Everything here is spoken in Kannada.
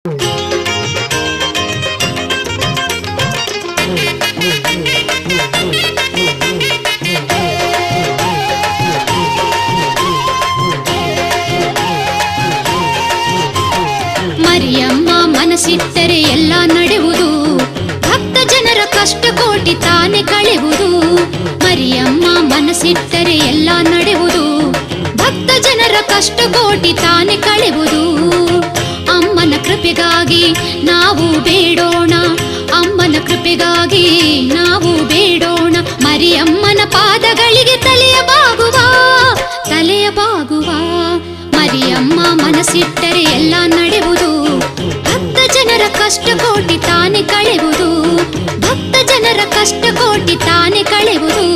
ಮರಿಯಮ್ಮ ಮನಸ್ಸಿಟ್ಟರೆ ಎಲ್ಲ ನಡೆಯುವುದು, ಭಕ್ತ ಜನರ ಕಷ್ಟ ಕೋಟಿ ತಾನೆ ಕಳೆಯುವುದು. ಮರಿಯಮ್ಮ ಮನಸ್ಸಿಟ್ಟರೆ ಎಲ್ಲ ನಡೆಯುವುದು, ಭಕ್ತ ಜನರ ಕಷ್ಟ ಕೋಟಿ ತಾನೆ ಕಳೆಯುವುದು. ಅಮ್ಮನ ಕೃಪೆಗಾಗಿ ನಾವು ಬೇಡೋಣ, ಅಮ್ಮನ ಕೃಪೆಗಾಗಿ ನಾವು ಬೇಡೋಣ. ಮರಿಯಮ್ಮನ ಪಾದಗಳಿಗೆ ತಲೆಯ ಬಾಗುವ, ತಲೆಯ ಬಾಗುವ. ಮರಿಯಮ್ಮ ಮನಸ್ಸಿಟ್ಟರೆ ಎಲ್ಲ ನಡೆಯುವುದು, ಭಕ್ತ ಜನರ ಕಷ್ಟ ಕೋಟಿ ತಾನೆ ಕಳೆಯುವುದು, ಭಕ್ತ ಜನರ ಕಷ್ಟ ಕೋಟಿ ತಾನೆ ಕಳೆಯುವುದು.